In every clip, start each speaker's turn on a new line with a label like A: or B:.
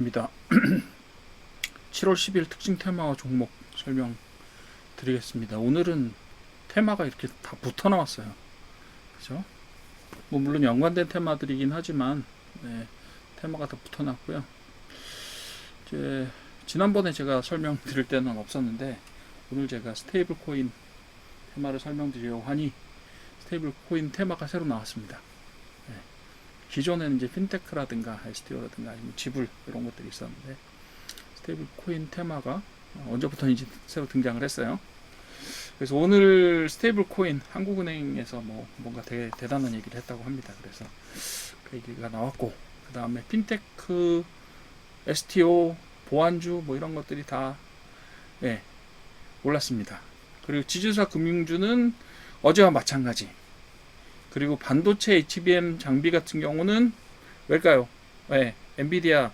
A: 입니다. 7월 10일 특징 테마와 종목 설명드리겠습니다. 오늘은 테마가 이렇게 다 붙어 나왔어요. 그죠? 뭐 물론 연관된 테마들이긴 하지만 테마가 다 붙어 났고요. 이제 지난번에 제가 설명드릴 때는 없었는데 오늘 제가 스테이블 코인 테마를 설명드리려고 하니 스테이블 코인 테마가 새로 나왔습니다. 기존에는 이제 핀테크라든가 STO라든가 아니면 지불 이런 것들이 있었는데 스테이블 코인 테마가 언제부터인지 새로 등장을 했어요. 그래서 오늘 스테이블 코인 한국은행에서 뭔가 되게 대단한 얘기를 했다고 합니다. 그래서 그 얘기가 나왔고, 그 다음에 핀테크, STO, 보안주 이런 것들이 다 올랐습니다. 그리고 지주사 금융주는 어제와 마찬가지. 그리고 반도체 HBM 장비 같은 경우는 왜일까요? 엔비디아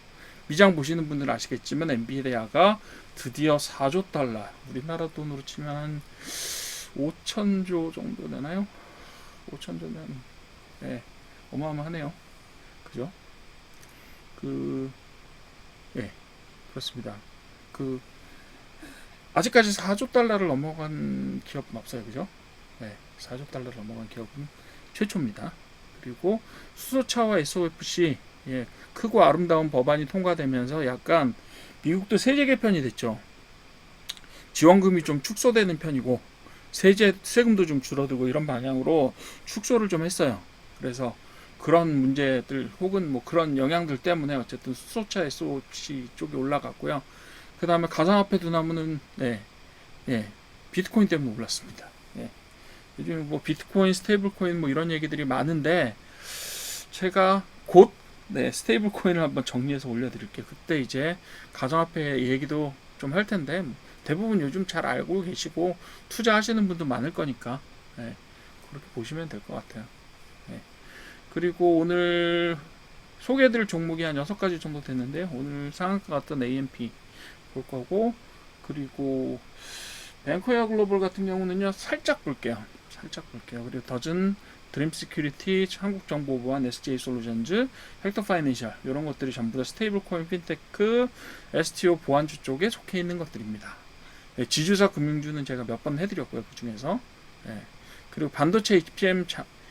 A: 미장 보시는 분들은 아시겠지만 엔비디아가 드디어 4조 달러, 우리나라 돈으로 치면 한 5천조 정도 되나요? 5천조면 어마어마하네요. 그죠? 그렇습니다. 아직까지 4조 달러를 넘어간 기업은 없어요. 그죠? 4조 달러를 넘어간 기업은 최초입니다. 그리고 수소차와 SOFC 크고 아름다운 법안이 통과되면서 약간 미국도 세제 개편이 됐죠. 지원금이 좀 축소되는 편이고 세금도 좀 줄어들고 이런 방향으로 축소를 좀 했어요. 그래서 그런 문제들 혹은 그런 영향들 때문에 어쨌든 수소차 SOFC 쪽이 올라갔고요. 그 다음에 가상화폐 두나무는 비트코인 때문에 올랐습니다. 요즘 비트코인, 스테이블코인 이런 얘기들이 많은데 제가 곧 스테이블코인을 한번 정리해서 올려드릴게요. 그때 이제 가상화폐 얘기도 좀 할 텐데 대부분 요즘 잘 알고 계시고 투자하시는 분도 많을 거니까 그렇게 보시면 될 것 같아요. 그리고 오늘 소개해드릴 종목이 한 6가지 정도 됐는데요. 오늘 상한가 같던 AMP 볼 거고, 그리고 뱅코야 글로벌 같은 경우는요 살짝 볼게요. 그리고 더즌, 드림 시큐리티, 한국정보보안, SJ 솔루션즈, 헥터 파이낸셜 이런 것들이 전부 다 스테이블 코인, 핀테크, STO 보안주 쪽에 속해 있는 것들입니다. 지주사 금융주는 제가 몇 번 해드렸고요. 그 중에서 그리고 반도체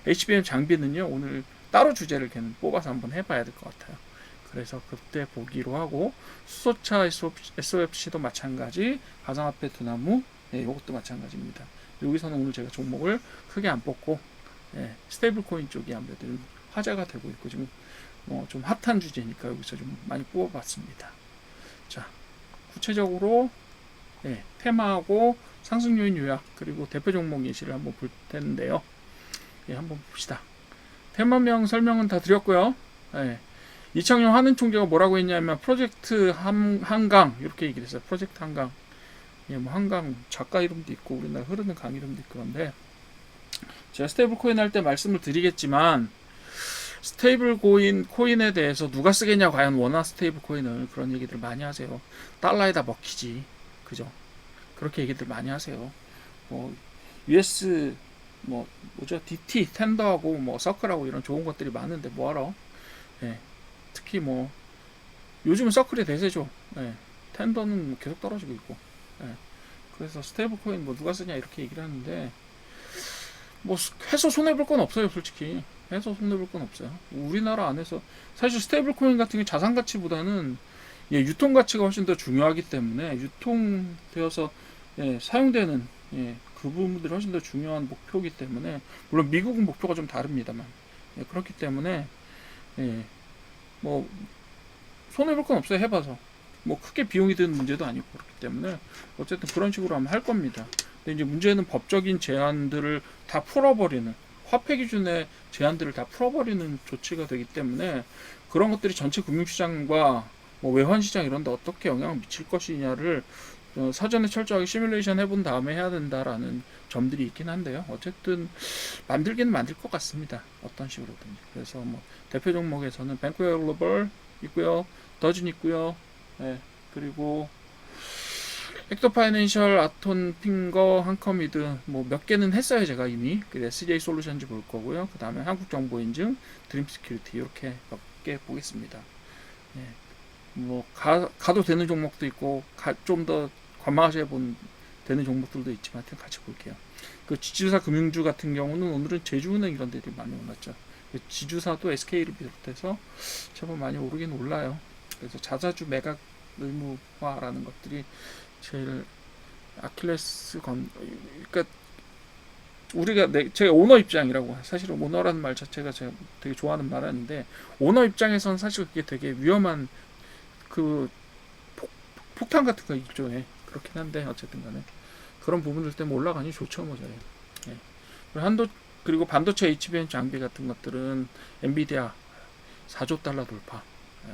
A: HBM 장비는요 오늘 따로 주제를 뽑아서 한번 해봐야 될 것 같아요. 그래서 그때 보기로 하고, 수소차 SOFC도 마찬가지, 가상화폐 두나무 이것도 마찬가지입니다. 여기서는 오늘 제가 종목을 크게 안 뽑고 스테이블 코인 쪽이 아무래도 화제가 되고 있고 지금 좀 핫한 주제니까 여기서 좀 많이 뽑아봤습니다. 자, 구체적으로 테마하고 상승 요인 요약 그리고 대표 종목 예시를 한번 볼 텐데요. 한번 봅시다. 테마명 설명은 다 드렸고요. 이창용 하는 총재가 뭐라고 했냐면 프로젝트 한강 이렇게 얘기를 했어요. 프로젝트 한강. 한강 작가 이름도 있고 우리나라 흐르는 강 이름도 있고 그런데 제가 스테이블 코인 할 때 말씀을 드리겠지만 스테이블 코인에 대해서 누가 쓰겠냐 과연 원화 스테이블 코인을, 그런 얘기들 많이 하세요. 달러에다 먹히지. 그죠? 그렇게 얘기들 많이 하세요. US DT 텐더하고 서클하고 이런 좋은 것들이 많은데 뭐하러? 특히 요즘은 서클이 대세죠. 텐더는 계속 떨어지고 있고. 그래서 스테이블 코인 누가 쓰냐 이렇게 얘기를 하는데 해서 손해볼 건 없어요. 솔직히 해서 손해볼 건 없어요. 우리나라 안에서 사실 스테이블 코인 같은 게 자산 가치보다는 유통 가치가 훨씬 더 중요하기 때문에 유통되어서 사용되는 그 부분들이 훨씬 더 중요한 목표이기 때문에, 물론 미국은 목표가 좀 다릅니다만 그렇기 때문에 손해볼 건 없어요. 해봐서 크게 비용이 드는 문제도 아니고 그렇기 때문에 어쨌든 그런 식으로 하면 할 겁니다. 근데 이제 문제는 법적인 제한들을 다 풀어버리는, 화폐 기준의 제한들을 다 풀어버리는 조치가 되기 때문에 그런 것들이 전체 금융시장과 외환시장 이런 데 어떻게 영향을 미칠 것이냐를 사전에 철저하게 시뮬레이션 해본 다음에 해야 된다라는 점들이 있긴 한데요. 어쨌든 만들기는 만들 것 같습니다. 어떤 식으로든지. 그래서 대표 종목에서는 뱅코야 글로벌 있고요. 더진 있고요. 그리고 헥터 파이낸셜, 아톤, 핑거, 한컴미드 몇 개는 했어요. 제가 이미. SJ 솔루션즈 볼 거고요. 그 다음에 한국정보인증, 드림 시큐리티 이렇게 몇 개 보겠습니다. 뭐 가도 되는 종목도 있고 좀 더 관망하셔야 되는 종목들도 있지만 하여튼 같이 볼게요. 그 지주사 금융주 같은 경우는 오늘은 제주은행 이런 데들이 많이 올랐죠. 지주사도 SK를 비롯해서 제법 많이 오르긴 올라요. 그래서 자사주 매각 의무화라는 것들이 제일 아킬레스 그러니까 우리가 제가 오너 입장이라고, 사실은 오너라는 말 자체가 제가 되게 좋아하는 말 아닌데, 오너 입장에서는 사실 그게 되게 위험한 그 폭탄 같은 거 일종의 그렇긴 한데, 어쨌든 간에 그런 부분들 때문에 올라가니 좋죠 뭐. 예. 그리고 반도체 HBM 장비 같은 것들은 엔비디아 4조 달러 돌파,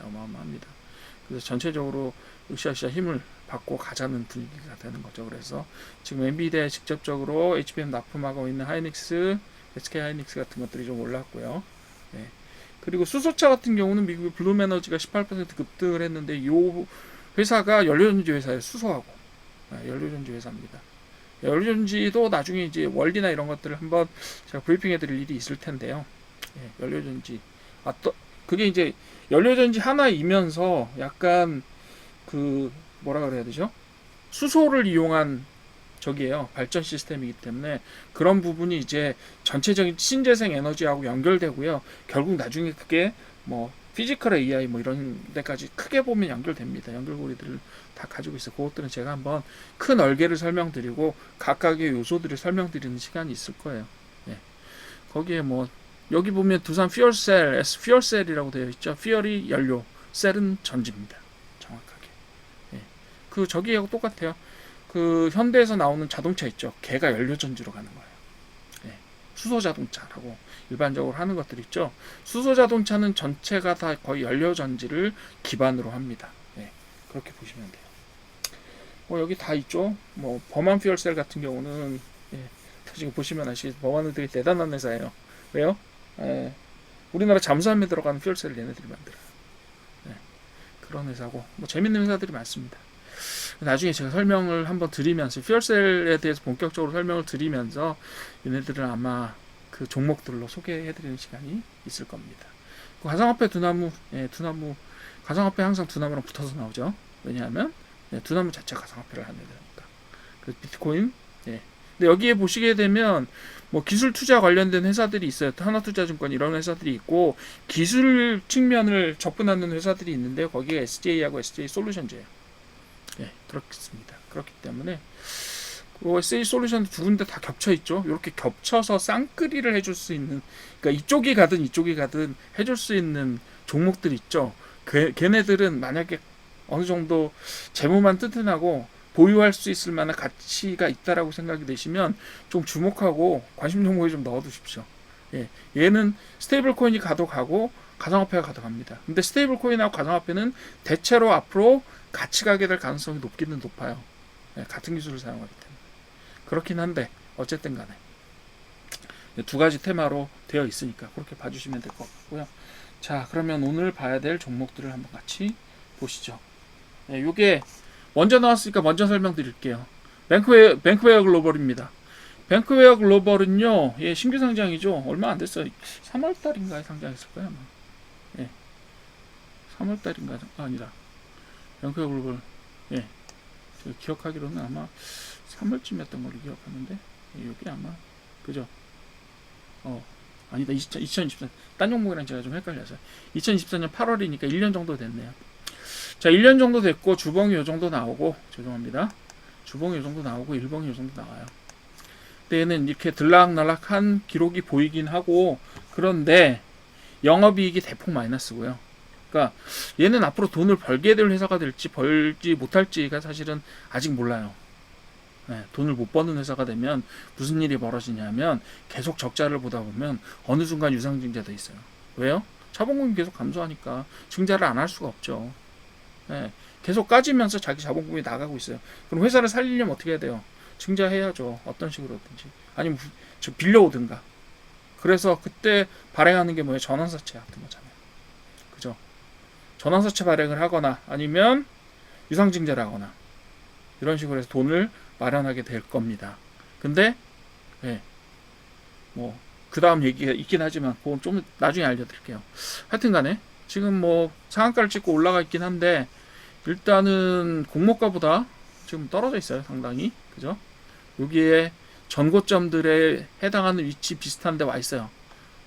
A: 어마어마합니다. 그래서 전체적으로 으쌰으쌰 힘을 받고 가자는 분위기가 되는 거죠. 그래서 지금 엔비디아에 직접적으로 HBM 납품하고 있는 하이닉스, SK 하이닉스 같은 것들이 좀 올랐고요. 네. 그리고 수소차 같은 경우는 미국의 블룸에너지가 18% 급등을 했는데, 이 회사가 연료전지 회사예요. 수소하고 연료전지 회사입니다. 연료전지도 나중에 이제 원리나 이런 것들을 한번 제가 브리핑해드릴 일이 있을 텐데요. 연료전지 그게 이제 연료전지 하나이면서 약간 그 뭐라 그래야 되죠? 수소를 이용한 저기에요. 발전 시스템이기 때문에 그런 부분이 이제 전체적인 신재생 에너지하고 연결되고요. 결국 나중에 그게 뭐 피지컬 AI 뭐 이런 데까지 크게 보면 연결됩니다. 연결고리들을 다 가지고 있어요. 그것들은 제가 한번 큰 얼개를 설명드리고 각각의 요소들을 설명드리는 시간이 있을 거예요. 예. 거기에 뭐 여기 보면 두산 퓨얼셀, 퓨얼셀이라고 되어 있죠. 퓨얼이 연료, 셀은 전지입니다. 정확하게. 예. 그 저기하고 똑같아요. 그 현대에서 나오는 자동차 있죠. 걔가 연료 전지로 가는 거예요. 예. 수소 자동차라고 일반적으로 하는 것들 있죠. 수소 자동차는 전체가 다 거의 연료 전지를 기반으로 합니다. 예. 그렇게 보시면 돼요. 여기 다 있죠. 뭐 범한 퓨얼셀 같은 경우는 지금 보시면 아시겠지만 범한은 되게 대단한 회사예요. 왜요? 우리나라 잠수함에 들어가는 퓨얼셀을 얘네들이 만들어요. 그런 회사고 뭐 재밌는 회사들이 많습니다. 나중에 제가 설명을 한번 드리면서 퓨얼셀에 대해서 본격적으로 설명을 드리면서 얘네들은 아마 그 종목들로 소개해드리는 시간이 있을 겁니다. 가상화폐 두나무, 가상화폐 항상 두나무랑 붙어서 나오죠. 왜냐하면 두나무 자체가 가상화폐를 하는 데니까. 그 비트코인, 근데 여기에 보시게 되면 뭐 기술 투자 관련된 회사들이 있어요. 하나투자증권 이런 회사들이 있고 기술 측면을 접근하는 회사들이 있는데 거기에 SJ하고 SJ 솔루션즈예요. 그렇습니다. 그렇기 때문에 SJ 솔루션 두 군데 다 겹쳐 있죠. 이렇게 겹쳐서 쌍끌이를 해줄 수 있는, 그러니까 이쪽이 가든 해줄 수 있는 종목들 있죠. 걔네들은 만약에 어느 정도 재무만 튼튼하고 보유할 수 있을 만한 가치가 있다라고 생각이 되시면 좀 주목하고 관심 종목에 좀 넣어두십시오. 얘는 스테이블 코인이 가도 가고 가상화폐가 가도 갑니다. 근데 스테이블 코인하고 가상화폐는 대체로 앞으로 같이 가게 될 가능성이 높기는 높아요. 같은 기술을 사용하기 때문에. 그렇긴 한데 어쨌든 간에 두 가지 테마로 되어 있으니까 그렇게 봐주시면 될 것 같고요. 자, 그러면 오늘 봐야 될 종목들을 한번 같이 보시죠. 요게 먼저 나왔으니까 먼저 설명드릴게요. 뱅크웨어 글로벌입니다. 뱅크웨어 글로벌은요, 신규 상장이죠. 얼마 안 됐어요. 3월달인가에 상장했을 거예요, 아마. 3월달인가 아니라 뱅크웨어 글로벌, 기억하기로는 아마 3월쯤이었던 걸로 기억하는데, 여기 아마 그죠? 아니다, 2024. 딴 종목이랑 제가 좀 헷갈려서 2024년 8월이니까 1년 정도 됐네요. 자, 1년 정도 됐고 주봉이 요 정도 나오고, 죄송합니다. 주봉이 요 정도 나오고 일봉이 요 정도 나와요. 근데 얘는 이렇게 들락날락한 기록이 보이긴 하고, 그런데 영업이익이 대폭 마이너스고요. 그러니까 얘는 앞으로 돈을 벌게 될 회사가 될지 벌지 못할지가 사실은 아직 몰라요. 돈을 못 버는 회사가 되면 무슨 일이 벌어지냐면 계속 적자를 보다 보면 어느 순간 유상증자도 있어요. 왜요? 자본금이 계속 감소하니까 증자를 안 할 수가 없죠. 계속 까지면서 자기 자본금이 나가고 있어요. 그럼 회사를 살리려면 어떻게 해야 돼요? 증자해야죠. 어떤 식으로든지. 아니면 빌려오든가. 그래서 그때 발행하는 게 뭐예요? 전환사채 같은 거잖아요. 그죠? 전환사채 발행을 하거나 아니면 유상증자를 하거나 이런 식으로 해서 돈을 마련하게 될 겁니다. 근데 뭐 그 다음 얘기가 있긴 하지만 그건 좀 나중에 알려드릴게요. 하여튼 간에 지금 뭐 상한가를 찍고 올라가 있긴 한데 일단은 공모가보다 지금 떨어져 있어요. 상당히. 그죠? 여기에 전고점들에 해당하는 위치 비슷한 데 와 있어요.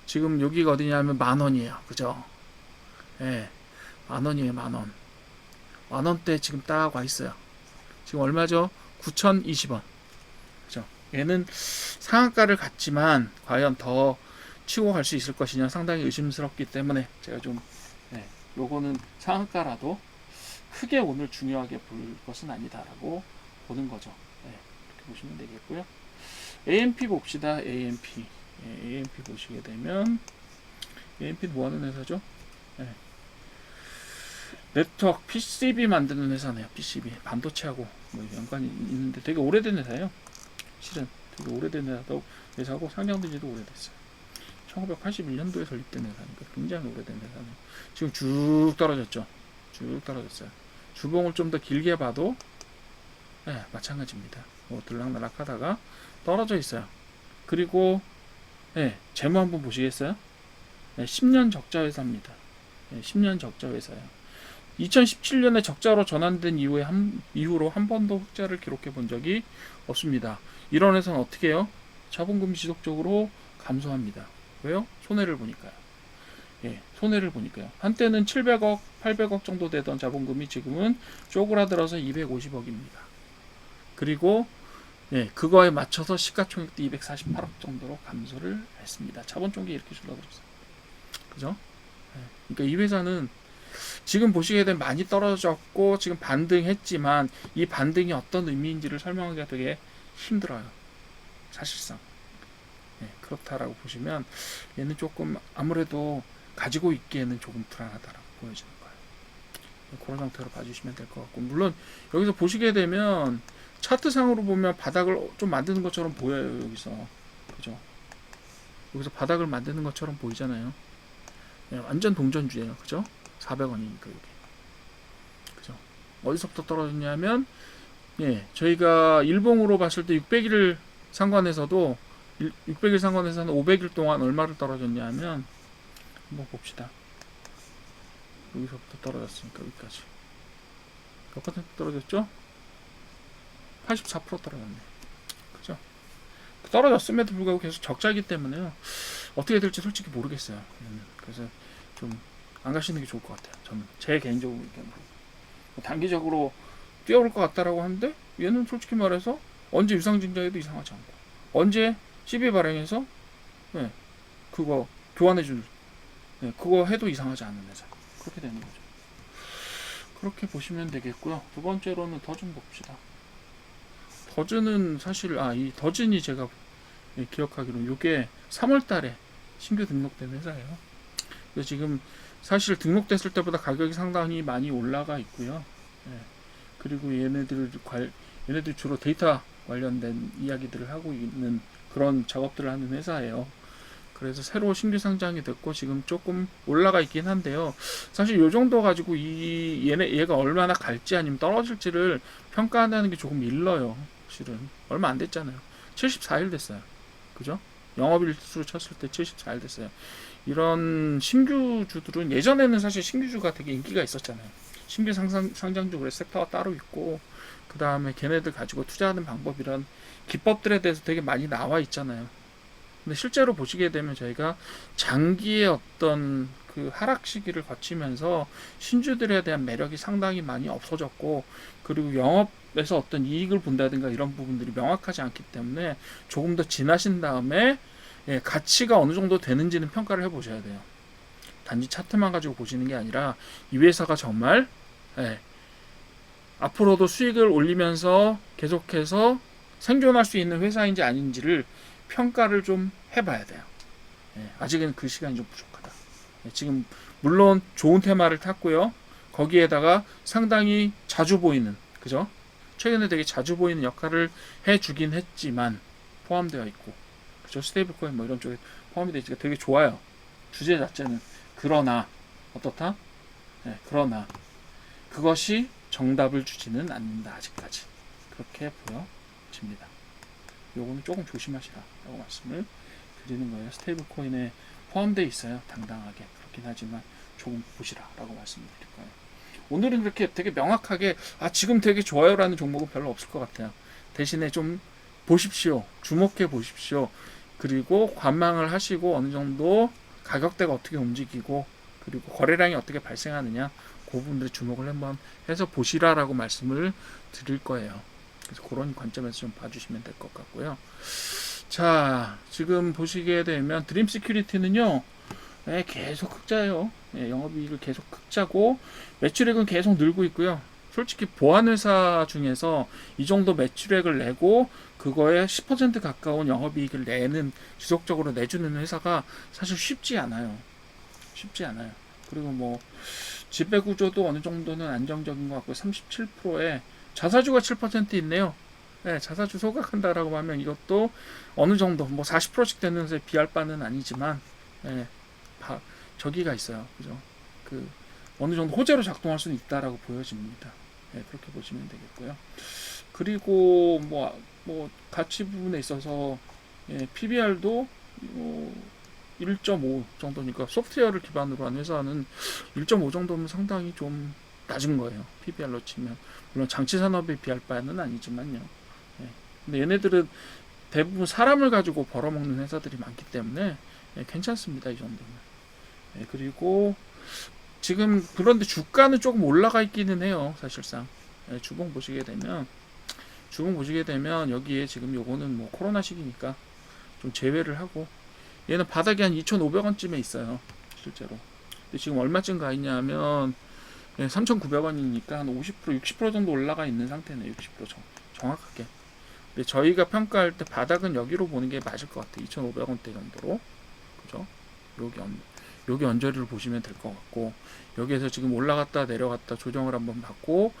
A: 지금 여기가 어디냐면 10,000원이에요. 그죠? 예. 10,000원이에요. 10,000원. 10,000원대 지금 딱 와 있어요. 지금 얼마죠? 9,020원. 그죠? 얘는 상한가를 갔지만 과연 더 치고 갈 수 있을 것이냐 상당히 의심스럽기 때문에 제가 좀 요거는 상한가라도 크게 오늘 중요하게 볼 것은 아니다라고 보는 거죠. 이렇게 보시면 되겠고요. AMP 봅시다. AMP. AMP 보시게 되면 AMP 뭐 하는 회사죠? 네트워크 PCB 만드는 회사네요. PCB 반도체하고 뭐 연관이 있는데 되게 오래된 회사예요. 실은 되게 오래된 회사고 상장된 지도 오래됐어요. 1981년도에 설립된 회사니까 굉장히 오래된 회사네요. 지금 쭉 떨어졌죠. 쭉 떨어졌어요. 주봉을 좀 더 길게 봐도 마찬가지입니다. 뭐 들락날락 하다가 떨어져 있어요. 그리고 재무 한번 보시겠어요? 10년 적자 회사입니다. 10년 적자 회사예요. 2017년에 적자로 전환된 이후로 한 번도 흑자를 기록해 본 적이 없습니다. 이런 회사는 어떻게 해요? 자본금이 지속적으로 감소합니다. 왜요? 손해를 보니까요. 손해를 보니까요. 한때는 700억, 800억 정도 되던 자본금이 지금은 쪼그라들어서 250억입니다. 그리고 그거에 맞춰서 시가총액도 248억 정도로 감소를 했습니다. 자본 쪽이 이렇게 줄어들었어요. 그죠? 그러니까 이 회사는 지금 보시게 되면 많이 떨어졌고 지금 반등했지만 이 반등이 어떤 의미인지를 설명하기가 되게 힘들어요. 사실상. 그렇다라고 보시면 얘는 조금 아무래도 가지고 있기에는 조금 불안하다라고 보여지는 거예요. 그런 상태로 봐주시면 될 것 같고 물론 여기서 보시게 되면 차트상으로 보면 바닥을 좀 만드는 것처럼 보여요. 여기서 그죠? 여기서 바닥을 만드는 것처럼 보이잖아요. 완전 동전주예요. 그죠? 400원이니까 여기. 그죠? 어디서부터 떨어졌냐면 저희가 일봉으로 봤을 때 600일 상관에서도 600일 상관에서는 500일 동안 얼마를 떨어졌냐면 한번 봅시다. 여기서부터 떨어졌으니까 여기까지 몇 퍼센트 떨어졌죠? 84% 떨어졌네. 그죠? 떨어졌음에도 불구하고 계속 적자이기 때문에요. 어떻게 될지 솔직히 모르겠어요. 그래서 좀 안 가시는 게 좋을 것 같아요. 저는 제 개인적으로 의견으로. 단기적으로 뛰어올 것 같다라고 하는데 얘는 솔직히 말해서 언제 유상증자해도 이상하지 않고 언제 CB 발행해서 그거 교환해줄 그거 해도 이상하지 않은 회사. 그렇게 되는 거죠. 그렇게 보시면 되겠고요. 두 번째로는 더즌 봅시다. 더즌은 사실 이 더즌이 제가 기억하기로 이게 3월달에 신규 등록된 회사예요. 그래서 지금 사실 등록됐을 때보다 가격이 상당히 많이 올라가 있고요. 그리고 얘네들 주로 데이터 관련된 이야기들을 하고 있는 그런 작업들을 하는 회사예요. 그래서 새로 신규 상장이 됐고 지금 조금 올라가 있긴 한데요. 사실 이 정도 가지고 얘가 얼마나 갈지 아니면 떨어질지를 평가한다는 게 조금 일러요. 실은 얼마 안 됐잖아요. 74일 됐어요. 그죠? 영업일수로 쳤을 때 74일 됐어요. 이런 신규주들은 예전에는 사실 신규주가 되게 인기가 있었잖아요. 신규 상장주 그래서 섹터가 따로 있고 그 다음에 걔네들 가지고 투자하는 방법이란 기법들에 대해서 되게 많이 나와 있잖아요. 근데 실제로 보시게 되면 저희가 장기의 어떤 그 하락 시기를 거치면서 신주들에 대한 매력이 상당히 많이 없어졌고 그리고 영업에서 어떤 이익을 본다든가 이런 부분들이 명확하지 않기 때문에 조금 더 지나신 다음에 가치가 어느 정도 되는지는 평가를 해보셔야 돼요. 단지 차트만 가지고 보시는 게 아니라 이 회사가 정말 앞으로도 수익을 올리면서 계속해서 생존할 수 있는 회사인지 아닌지를 평가를 좀 해봐야 돼요. 아직은 그 시간이 좀 부족하다. 지금 물론 좋은 테마를 탔고요. 거기에다가 상당히 자주 보이는 그죠? 최근에 되게 자주 보이는 역할을 해주긴 했지만 포함되어 있고 그죠? 스테이블 코인 뭐 이런 쪽에 포함이 되어 있으니까 되게 좋아요. 주제 자체는. 그러나 어떻다? 그러나 그것이 정답을 주지는 않는다. 아직까지 그렇게 보여집니다. 요거는 조금 조심하시라라고 말씀을 드리는 거예요. 스테이블 코인에 포함되어 있어요. 당당하게. 그렇긴 하지만 조금 보시라라고 말씀을 드릴 거예요. 오늘은 그렇게 되게 명확하게 지금 되게 좋아요라는 종목은 별로 없을 것 같아요. 대신에 좀 보십시오. 주목해 보십시오. 그리고 관망을 하시고 어느 정도 가격대가 어떻게 움직이고 그리고 거래량이 어떻게 발생하느냐 그 부분들에 주목을 한번 해서 보시라라고 말씀을 드릴 거예요. 그래서 그런 관점에서 좀 봐주시면 될 것 같고요. 자, 지금 보시게 되면 드림 시큐리티는요, 계속 흑자예요. 영업이익을 계속 흑자고 매출액은 계속 늘고 있고요. 솔직히 보안회사 중에서 이 정도 매출액을 내고 그거에 10% 가까운 영업이익을 내는 지속적으로 내주는 회사가 사실 쉽지 않아요. 쉽지 않아요. 그리고 뭐 지배구조도 어느 정도는 안정적인 것 같고 37%에 자사주가 7% 있네요. 네, 자사주 소각한다라고 하면 이것도 어느 정도 뭐 40%씩 되는 것에 비할 바는 아니지만 저기가 있어요. 그죠? 그 어느 정도 호재로 작동할 수는 있다라고 보여집니다. 네, 그렇게 보시면 되겠고요. 그리고 뭐 가치 부분에 있어서 PBR도 1.5 정도니까 소프트웨어를 기반으로 한 회사는 1.5 정도면 상당히 좀 낮은 거예요. PBR로 치면 물론 장치 산업에 비할 바는 아니지만요. 근데 얘네들은 대부분 사람을 가지고 벌어먹는 회사들이 많기 때문에 괜찮습니다. 이 정도면. 그리고 지금 그런데 주가는 조금 올라가 있기는 해요. 사실상 주봉 보시게 되면 여기에 지금 요거는 뭐 코로나 시기니까 좀 제외를 하고 얘는 바닥이 한 2,500원쯤에 있어요. 실제로. 근데 지금 얼마쯤 가 있냐 하면 3,900원이니까 한 50%, 60% 정도 올라가 있는 상태네요. 60% 정확하게. 근데 저희가 평가할 때 바닥은 여기로 보는 게 맞을 것 같아요. 2,500원대 정도로. 그죠? 여기 언저리를 보시면 될 것 같고 여기에서 지금 올라갔다 내려갔다 조정을 한번 받고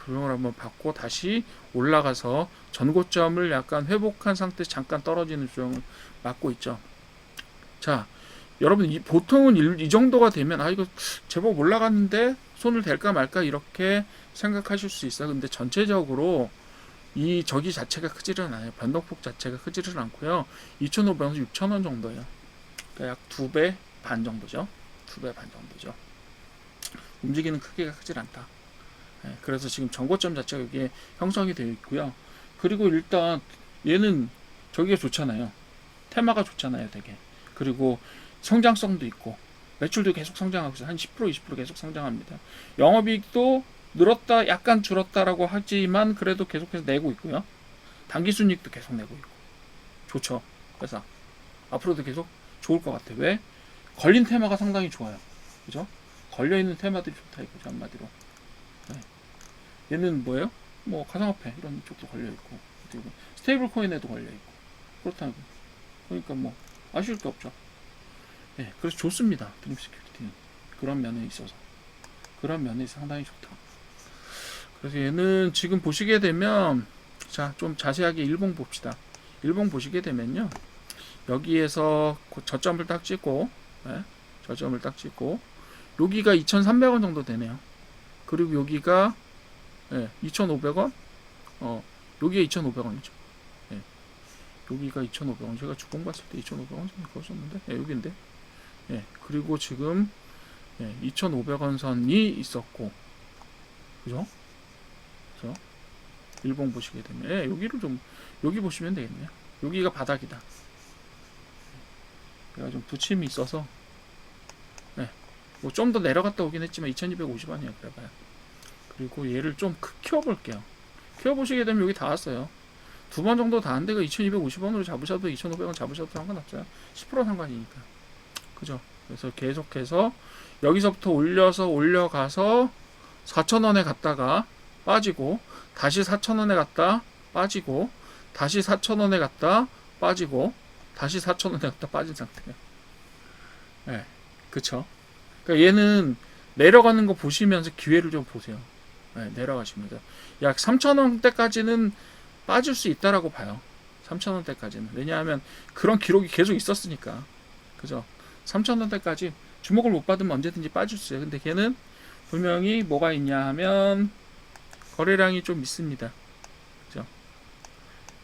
A: 조정을 한번 받고 다시 올라가서 전고점을 약간 회복한 상태 잠깐 떨어지는 조정을 맞고 있죠. 자, 여러분 보통은 이 정도가 되면 이거 제법 올라갔는데 손을 댈까 말까 이렇게 생각하실 수 있어요. 근데 전체적으로 저기 자체가 크지는 않아요. 변동폭 자체가 크지는 않고요. 2,500원에서 6,000원 정도예요. 그러니까 약 2배 반 정도죠. 2배 반 정도죠. 움직이는 크기가 크질 않다. 그래서 지금 정고점 자체가 여기에 형성이 되어 있고요. 그리고 일단 얘는 저기가 좋잖아요. 테마가 좋잖아요, 되게. 그리고 성장성도 있고 매출도 계속 성장하고 있어요. 한 10%, 20% 계속 성장합니다. 영업이익도 늘었다, 약간 줄었다라고 하지만 그래도 계속해서 내고 있고요. 당기순이익도 계속 내고 있고 좋죠. 그래서 앞으로도 계속 좋을 것 같아요. 왜? 걸린 테마가 상당히 좋아요. 그죠? 걸려있는 테마들이 좋다 이거죠, 한마디로. 얘는 뭐예요? 뭐 가상화폐 이런 쪽도 걸려있고 그리고 스테이블 코인에도 걸려있고 그렇다고. 그러니까 뭐 아쉬울 게 없죠. 그래서 좋습니다. 드림 시큐리티는 그런 면에 있어서 상당히 좋다. 그래서 얘는 지금 보시게 되면 좀 자세하게 일봉 봅시다. 일봉 보시게 되면요, 여기에서 저점을 딱 찍고 여기가 2,300원 정도 되네요. 그리고 여기가 2,500원, 여기가 2,500원이죠. 여기가 2,500원. 제가 주봉 봤을 때 2,500원 정도 거셨는데, 여기인데. 그리고 지금 2,500원 선이 있었고, 그죠? 그래서 일봉 보시게 되면 여기 보시면 되겠네요. 여기가 바닥이다. 얘가 좀 부침이 있어서 뭐 좀 더 내려갔다 오긴 했지만 2250원이에요. 그래봐요. 그리고 얘를 좀 키워볼게요. 키워보시게 되면 여기 다 왔어요. 두 번 정도 다 한 데가 2250원으로 잡으셔도 2500원 잡으셔도 상관없어요. 10% 상관이니까. 그죠? 그래서 계속해서 여기서부터 올려가서 4,000원에 갔다가 빠지고 다시 4,000원에 갔다 빠지고 다시 4,000원에 갔다 빠지고 다시 4,000원에 갔다 빠진 상태예요. 그쵸? 그러니까 얘는 내려가는 거 보시면서 기회를 좀 보세요. 내려가십니다. 약 3,000원대까지는 빠질 수 있다라고 봐요. 3,000원대까지는. 왜냐하면 그런 기록이 계속 있었으니까. 그죠? 3,000원대까지 주목을 못 받으면 언제든지 빠질 수 있어요. 근데 걔는 분명히 뭐가 있냐 하면 거래량이 좀 있습니다. 그죠?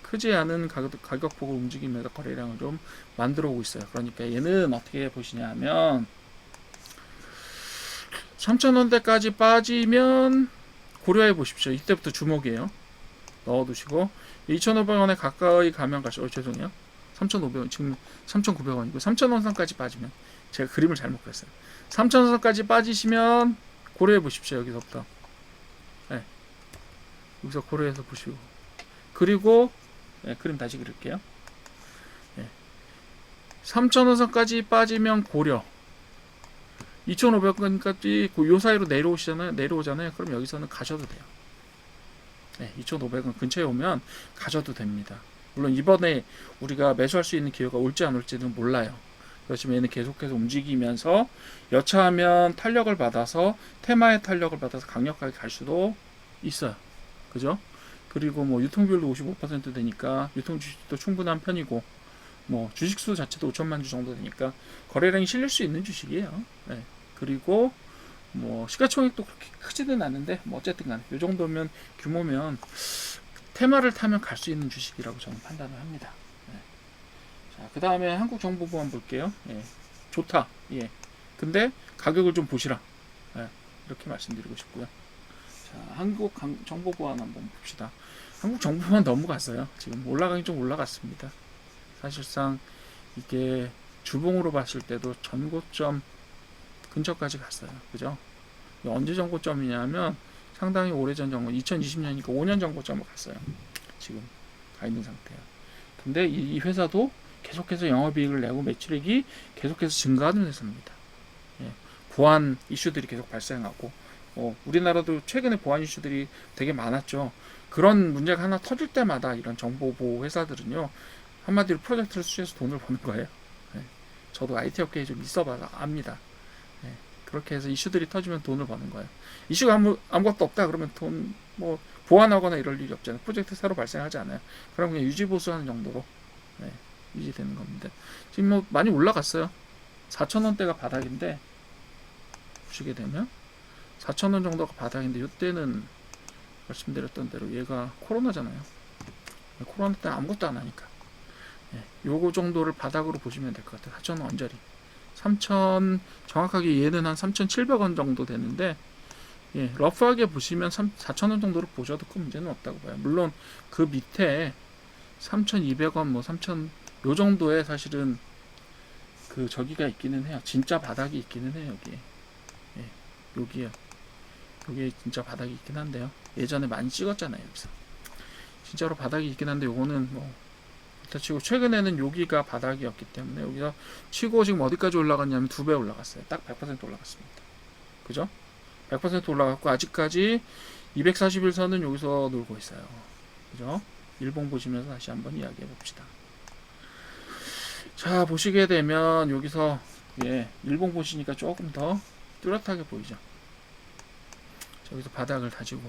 A: 크지 않은 가격폭을 움직이면서 거래량을 좀 만들어 오고 있어요. 그러니까 얘는 어떻게 보시냐 하면 3,000원대까지 빠지면 고려해 보십시오. 이때부터 주목이에요. 넣어두시고 2,500원에 가까이 가면 갈수록 죄송해요. 3,500원 지금 3,900원이고 3,000원 선까지 빠지면 제가 그림을 잘못 그렸어요. 3,000원 선까지 빠지시면 고려해 보십시오. 여기서부터 네. 여기서 고려해서 보시고 그리고 네, 그림 다시 그릴게요. 네. 3,000원 선까지 빠지면 고려 2,500원까지 요 사이로 내려오잖아요. 그럼 여기서는 가셔도 돼요. 네, 2,500원 근처에 오면 가셔도 됩니다. 물론 이번에 우리가 매수할 수 있는 기회가 올지 안 올지는 몰라요. 그렇지만 얘는 계속해서 움직이면서 여차하면 탄력을 받아서 테마의 탄력을 받아서 강력하게 갈 수도 있어요. 그죠? 그리고 뭐 유통비율도 55% 되니까 유통 주식도 충분한 편이고 뭐 주식수 자체도 5천만 주 정도 되니까 거래량이 실릴 수 있는 주식이에요. 네. 그리고 뭐 시가총액도 그렇게 크지는 않은데 뭐 어쨌든 간에 이 정도면 규모면 테마를 타면 갈 수 있는 주식이라고 저는 판단을 합니다. 네. 자, 그 다음에 한국정보부 한번 볼게요. 예. 좋다. 예. 근데 가격을 좀 보시라. 예. 이렇게 말씀드리고 싶고요. 자, 한국정보보안 한번 봅시다. 한국정보보안 넘어갔어요. 지금 올라가긴 좀 올라갔습니다. 사실상 이게 주봉으로 봤을 때도 전고점 근처까지 갔어요. 그죠? 언제 전고점이냐면 상당히 오래전 정고 2020년이니까 5년 전고점을 갔어요. 지금 가 있는 상태예요. 근데 이 회사도 계속해서 영업이익을 내고 매출액이 계속해서 증가하는 회사입니다. 예. 보안 이슈들이 계속 발생하고 우리나라도 최근에 보안 이슈들이 되게 많았죠. 그런 문제가 하나 터질 때마다 이런 정보보호 회사들은요 한마디로 프로젝트를 수주해서 돈을 버는 거예요. 예. 저도 IT 업계에 좀 있어봐서 압니다. 예. 그렇게 해서 이슈들이 터지면 돈을 버는 거예요. 이슈가 아무것도 없다 그러면 돈 뭐 보완하거나 이럴 일이 없잖아요. 프로젝트 새로 발생하지 않아요. 그럼 그냥 유지보수하는 정도로 네, 유지되는 겁니다. 지금 뭐 많이 올라갔어요. 4,000원대가 바닥인데 보시게 되면 4,000원 정도가 바닥인데 이때는 말씀드렸던 대로 얘가 코로나잖아요. 코로나 때는 아무것도 안 하니까 요거 정도를 바닥으로 보시면 될 것 같아요. 4,000원 언저리 3,000 정확하게 얘는 한 3,700원 정도 되는데 예, 러프하게 보시면 4,000원 정도로 보셔도 큰 문제는 없다고 봐요. 물론 그 밑에 3,200원 뭐 3,000 요 정도에 사실은 그 저기가 있기는 해요. 진짜 바닥이 있기는 해요. 여기에 예, 여기요. 여기에 진짜 바닥이 있긴 한데요. 예전에 많이 찍었잖아요. 여기서 진짜로 바닥이 있긴 한데 요거는 뭐 일단 치고 최근에는 여기가 바닥이었기 때문에 여기서 치고 지금 어디까지 올라갔냐면 2배 올라갔어요. 딱 100% 올라갔습니다. 그죠? 100% 올라갔고 아직까지 241선은 여기서 놀고 있어요. 그죠? 일봉 보시면서 다시 한번 이야기해 봅시다. 자, 보시게 되면 여기서 예, 일봉 보시니까 조금 더 뚜렷하게 보이죠. 저기서 바닥을 다지고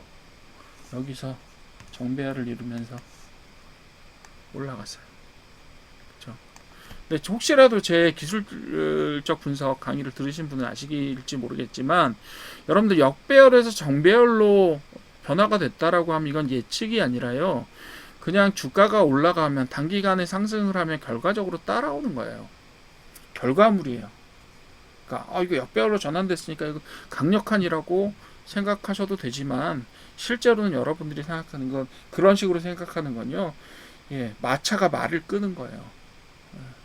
A: 여기서 정배열을 이루면서 올라갔어요. 그렇죠? 근데 혹시라도 제 기술적 분석 강의를 들으신 분은 아시길지 모르겠지만 여러분들 역배열에서 정배열로 변화가 됐다라고 하면 이건 예측이 아니라요. 그냥 주가가 올라가면 단기간에 상승을 하면 결과적으로 따라오는 거예요. 결과물이에요. 그러니까 이거 역배열로 전환됐으니까 이거 강력한이라고 생각하셔도 되지만 실제로는 여러분들이 생각하는 건 그런 식으로 생각하는 건요. 예, 마차가 말을 끄는 거예요.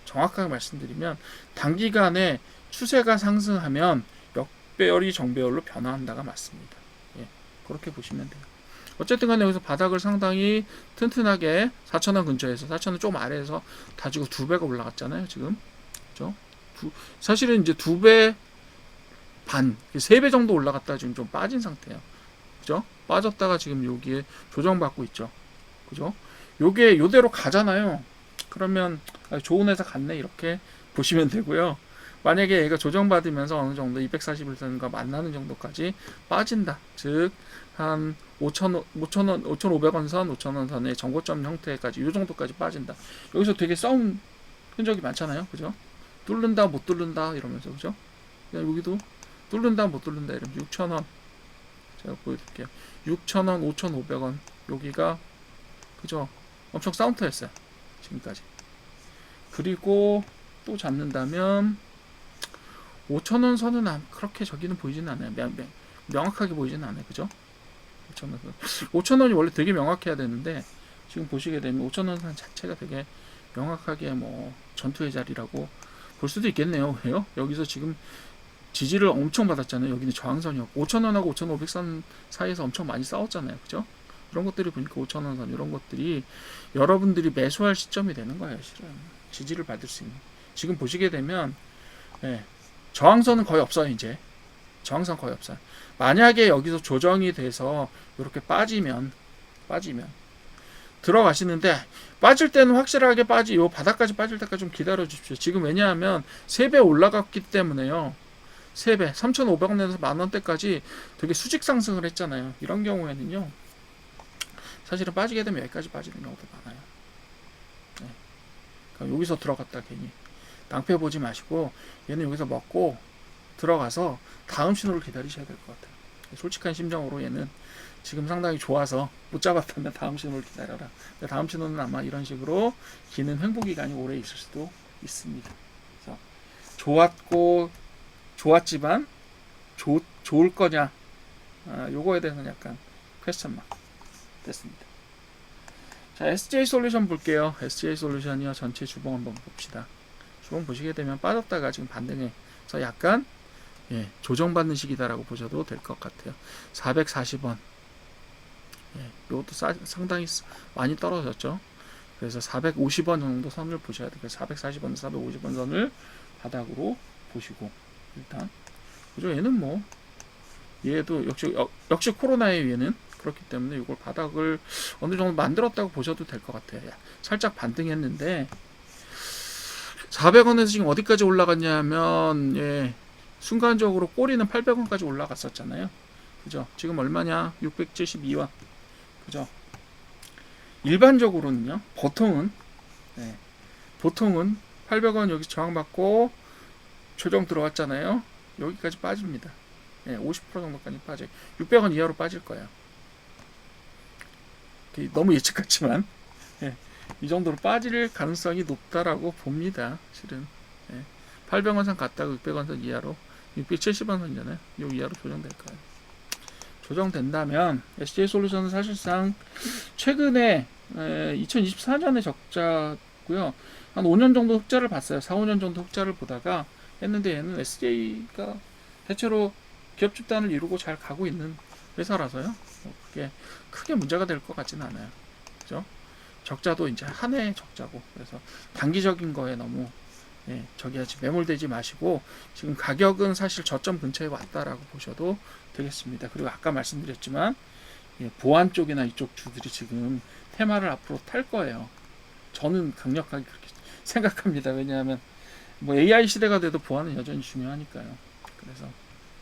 A: 정확하게 말씀드리면 단기간에 추세가 상승하면 역배열이 정배열로 변화한다가 맞습니다. 예, 그렇게 보시면 돼요. 어쨌든 간에 여기서 바닥을 상당히 튼튼하게 4,000원 근처에서 4,000원 좀 아래에서 다지고 2배가 올라갔잖아요. 지금 그렇죠? 사실은 이제 2배 반, 3배 정도 올라갔다 지금 좀 빠진 상태예요. 그죠? 빠졌다가 지금 여기에 조정받고 있죠. 그죠? 요게 요대로 가잖아요. 그러면 좋은 회사 갔네 이렇게 보시면 되고요. 만약에 얘가 조정받으면서 어느 정도 241선과 만나는 정도까지 빠진다. 즉 한 5,500원 선, 5,000원 선의 정고점 형태까지 이 정도까지 빠진다. 여기서 되게 싸운 흔적이 많잖아요. 그죠? 뚫는다 못 뚫는다 이러면서 그죠? 여기도 뚫는다 못 뚫는다 이러면 6,000원 제가 보여드릴게요. 6,000원, 5,500원 여기가 그죠? 엄청 싸움터였어요. 지금까지. 그리고 또 잡는다면 5,000원 선은 그렇게 저기는 보이지는 않아요. 명확하게 보이지는 않아요. 그죠? 5,000원 선. 5,000원이 원래 되게 명확해야 되는데 지금 보시게 되면 5,000원 선 자체가 되게 명확하게 뭐 전투의 자리라고 볼 수도 있겠네요. 왜요? 여기서 지금 지지를 엄청 받았잖아요. 여기는 저항선이었고 5,000원하고 5,500선 사이에서 엄청 많이 싸웠잖아요. 그죠? 그런 것들이 보니까 5,000원 선 이런 것들이 여러분들이 매수할 시점이 되는 거예요. 실은 지지를 받을 수 있는. 지금 보시게 되면 예, 저항선은 거의 없어요. 이제 저항선 거의 없어요. 만약에 여기서 조정이 돼서 이렇게 빠지면 들어가시는데 빠질 때는 확실하게 요 바닥까지 빠질 때까지 좀 기다려 주십시오. 지금 왜냐하면 3배 올라갔기 때문에요. 3배 3,500원에서 만원대까지 되게 수직 상승을 했잖아요. 이런 경우에는요 사실은 빠지게 되면 여기까지 빠지는 경우도 많아요. 네. 그러니까 여기서 들어갔다 괜히 낭패 보지 마시고 얘는 여기서 먹고 들어가서 다음 신호를 기다리셔야 될 것 같아요. 솔직한 심정으로 얘는 지금 상당히 좋아서 못 잡았다면 다음 신호를 기다려라. 다음 신호는 아마 이런 식으로 기는 횡보 기간이 오래 있을 수도 있습니다. 그래서 좋았지만 좋을 거냐 요거에 대해서는 약간 퀘스천 마크 됐습니다. 자, SJ 솔루션 볼게요. SJ 솔루션이요. 전체 주봉 한번 봅시다. 주봉 보시게 되면 빠졌다가 지금 반등해서 약간 조정받는 시기다라고 보셔도 될 것 같아요. 440원. 이것도 상당히 많이 떨어졌죠. 그래서 450원 정도 선을 보셔야 돼요. 440원, 450원 선을 바닥으로 보시고 일단 그죠? 얘는 뭐 얘도 역시 코로나의 얘는 그렇기 때문에 이걸 바닥을 어느 정도 만들었다고 보셔도 될 것 같아요. 살짝 반등했는데 400원에서 지금 어디까지 올라갔냐면 순간적으로 꼬리는 800원까지 올라갔었잖아요. 그죠? 지금 얼마냐? 672원. 그죠? 일반적으로는요. 보통은 800원 여기 저항받고 조정 들어왔잖아요. 여기까지 빠집니다. 50% 정도까지 빠져요. 600원 이하로 빠질 거예요. 너무 예측 같지만 이 정도로 빠질 가능성이 높다라고 봅니다. 실은 800원 선 갔다가 600원 선 이하로 670원 선이잖아요. 요 이하로 조정될 거예요. 조정된다면 SJ솔루션은 사실상 최근에 2024년에 적자고요. 한 5년 정도 흑자를 봤어요. 4, 5년 정도 흑자를 보다가 했는데 얘는 SJ가 대체로 기업 집단을 이루고 잘 가고 있는 회사라서요. 그게 크게 문제가 될 것 같지는 않아요. 그죠? 적자도 이제 한 해 적자고 그래서 단기적인 거에 너무 저기하지 매몰되지 마시고 지금 가격은 사실 저점 근처에 왔다라고 보셔도 되겠습니다. 그리고 아까 말씀드렸지만 보안 쪽이나 이쪽 주들이 지금 테마를 앞으로 탈 거예요. 저는 강력하게 그렇게 생각합니다. 왜냐하면 뭐 AI 시대가 돼도 보안은 여전히 중요하니까요. 그래서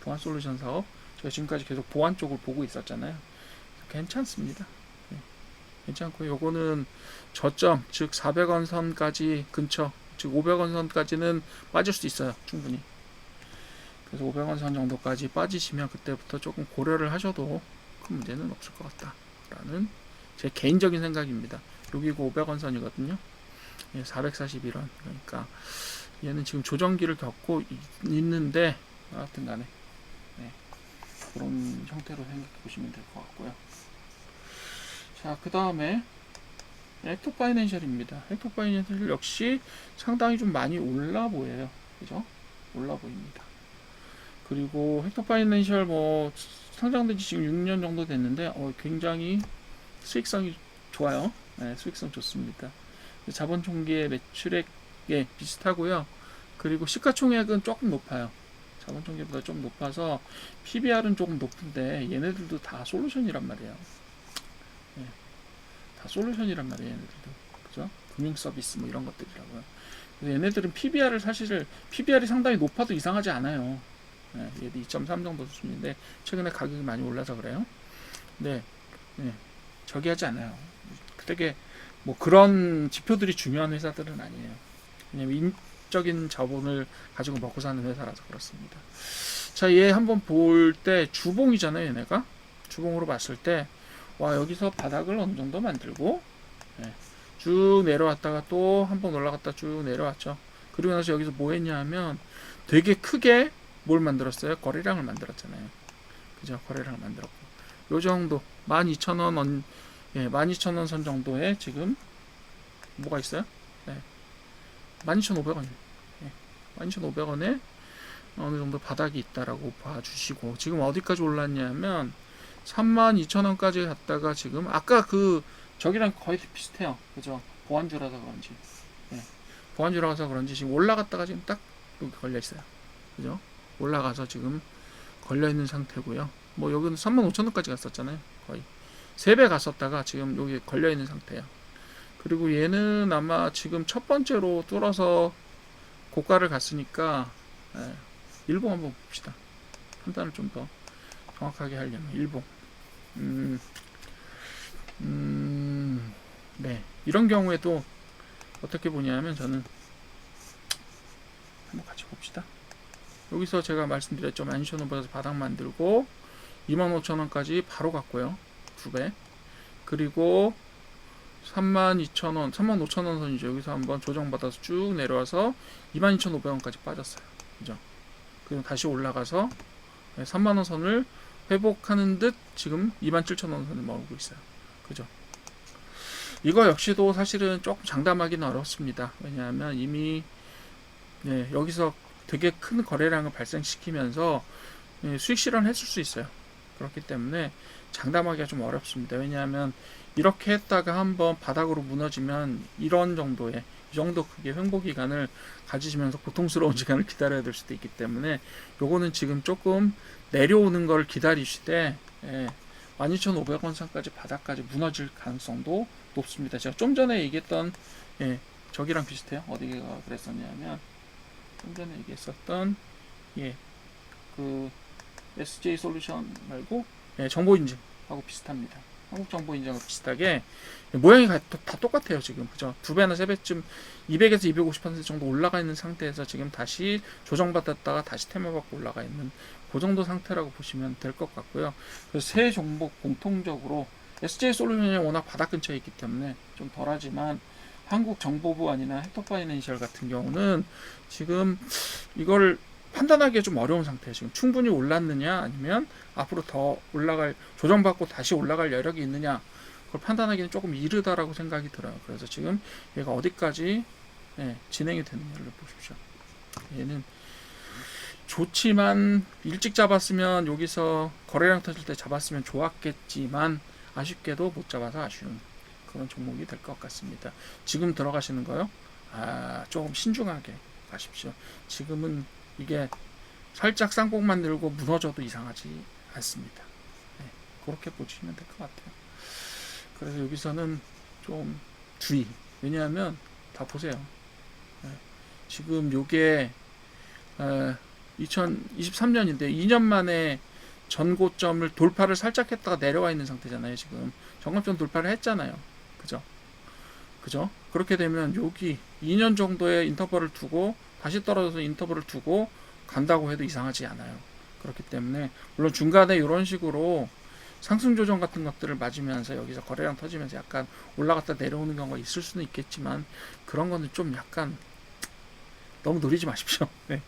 A: 보안 솔루션 사업 제가 지금까지 계속 보안 쪽을 보고 있었잖아요. 괜찮습니다. 괜찮고 요거는 저점 즉 400원 선까지 근처 즉 500원 선까지는 빠질 수 있어요. 충분히. 그래서 500원 선 정도까지 빠지시면 그때부터 조금 고려를 하셔도 큰 문제는 없을 것 같다라는 제 개인적인 생각입니다. 여기고 500원 선이거든요. 441원. 그러니까 얘는 지금 조정기를 겪고 있는데 하여튼 간에 그런 형태로 생각해 보시면 될 것 같고요. 자, 그 다음에 헥토파이낸셜입니다. 헥토파이낸셜 역시 상당히 좀 많이 올라 보여요. 그죠? 올라 보입니다. 그리고 헥토파이낸셜 뭐 상장된 지 지금 6년 정도 됐는데 굉장히 수익성이 좋아요. 수익성 좋습니다. 자본 총기의 매출액에 비슷하고요. 그리고 시가총액은 조금 높아요. 자본 총기보다 좀 높아서 PBR은 조금 높은데 얘네들도 다 솔루션이란 말이에요. 다 솔루션이란 말이에요. 얘네들도. 그죠? 금융 서비스 뭐 이런 것들이라고요. 그래서 얘네들은 PBR이 상당히 높아도 이상하지 않아요. 얘도 2.3 정도 수준인데 최근에 가격이 많이 올라서 그래요. 근데 저기 하지 않아요. 되게 뭐 그런 지표들이 중요한 회사들은 아니에요. 왜냐면 인적인 자본을 가지고 먹고 사는 회사라서 그렇습니다. 자, 얘 한번 볼 때 주봉이잖아요. 얘네가 주봉으로 봤을 때 와, 여기서 바닥을 어느 정도 만들고 쭉 내려왔다가 또 한 번 올라갔다 쭉 내려왔죠. 그리고 나서 여기서 뭐 했냐 하면 되게 크게 뭘 만들었어요? 거래량을 만들었잖아요. 그죠? 거래량을 만들었고 요 정도 12,000원 12,000원 선 정도에 지금 뭐가 있어요? 12,500원. 12,500원에 어느 정도 바닥이 있다라고 봐주시고 지금 어디까지 올랐냐면 32,000원까지 갔다가 지금 아까 그 저기랑 거의 비슷해요. 그죠? 보안주라서 그런지 보안주라서 그런지 지금 올라갔다가 지금 딱 여기 걸려 있어요. 그죠? 올라가서 지금 걸려 있는 상태고요. 뭐 여기는 35,000원까지 갔었잖아요. 거의 3배 갔었다가 지금 여기 걸려 있는 상태예요. 그리고 얘는 아마 지금 첫 번째로 뚫어서 고가를 갔으니까 일봉 한번 봅시다. 판단을 좀 더 정확하게 하려면 일봉. 네, 이런 경우에도 어떻게 보냐면 저는 한번 같이 봅시다. 여기서 제가 말씀드렸죠. 12,000원보다 바닥 만들고 25,000원까지 바로 갔고요. 2배. 그리고 32,000원, 35,000원 선이죠. 여기서 한번 조정받아서 쭉 내려와서 22,500원까지 빠졌어요. 그죠? 그리고 다시 올라가서 3만원 선을 회복하는 듯 지금 27,000원 선을 머물고 있어요. 그죠? 이거 역시도 사실은 조금 장담하기는 어렵습니다. 왜냐하면 이미 여기서 되게 큰 거래량을 발생시키면서 수익 실현했을 수 있어요. 그렇기 때문에 장담하기가 좀 어렵습니다. 왜냐하면 이렇게 했다가 한번 바닥으로 무너지면 이런 정도의 이 정도 크기의 횡보 기간을 가지시면서 고통스러운 시간을 기다려야 될 수도 있기 때문에 요거는 지금 조금 내려오는 걸 기다리시되 12,500원 선까지 바닥까지 무너질 가능성도 높습니다. 제가 좀 전에 얘기했던 저기랑 비슷해요. 어디가 그랬었냐면 좀 전에 얘기했었던 그 SJ 솔루션 말고 정보인증하고 비슷합니다. 한국정보인증하고 비슷하게 모양이 다 똑같아요. 지금 그죠? 2배나 3배쯤 200에서 250% 정도 올라가 있는 상태에서 지금 다시 조정받았다가 다시 테마받고 올라가 있는 그 정도 상태라고 보시면 될 것 같고요. 그래서 세 종목 공통적으로 SJ 솔루션이 워낙 바닥 근처에 있기 때문에 좀 덜하지만 한국정보부안이나 헥터파이낸셜 같은 경우는 지금 이걸 판단하기가 좀 어려운 상태예요. 지금 충분히 올랐느냐 아니면 앞으로 더 올라갈 조정받고 다시 올라갈 여력이 있느냐 그걸 판단하기는 조금 이르다라고 생각이 들어요. 그래서 지금 얘가 어디까지 진행이 되느냐를 보십시오. 얘는 좋지만 일찍 잡았으면 여기서 거래량 터질 때 잡았으면 좋았겠지만 아쉽게도 못 잡아서 아쉬운 그런 종목이 될 것 같습니다. 지금 들어가시는 거요? 조금 신중하게 가십시오. 지금은 이게 살짝 쌍곡 만들고 무너져도 이상하지 않습니다. 그렇게 보시면 될 것 같아요. 그래서 여기서는 좀 주의. 왜냐하면 다 보세요. 지금 요게 2023년인데 2년 만에 전고점을 돌파를 살짝 했다가 내려와 있는 상태잖아요. 지금 정점점 돌파를 했잖아요. 그죠? 그렇게 되면 여기 2년 정도의 인터벌을 두고 다시 떨어져서 인터벌을 두고 간다고 해도 이상하지 않아요. 그렇기 때문에 물론 중간에 이런 식으로 상승 조정 같은 것들을 맞으면서 여기서 거래량 터지면서 약간 올라갔다 내려오는 경우가 있을 수는 있겠지만 그런 거는 좀 약간 너무 노리지 마십시오. 그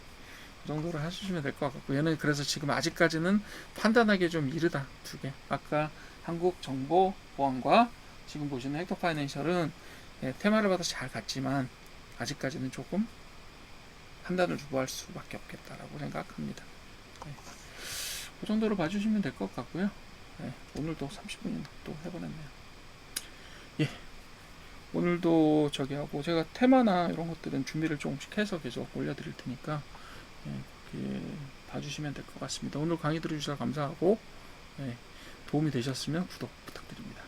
A: 정도로 하시면 될 것 같고 얘는 그래서 지금 아직까지는 판단하기 좀 이르다. 두 개. 아까 한국정보보안과 지금 보시는 헥터파이낸셜은 테마를 받아서 잘 갔지만 아직까지는 조금 판단을 유보할 수밖에 없겠다라고 생각합니다. 그 정도로 봐주시면 될 것 같고요. 오늘도 30분이나 또 해보냈네요. 오늘도 저기 하고 제가 테마나 이런 것들은 준비를 조금씩 해서 계속 올려드릴 테니까 봐주시면 될 것 같습니다. 오늘 강의 들어주셔서 감사하고 도움이 되셨으면 구독 부탁드립니다.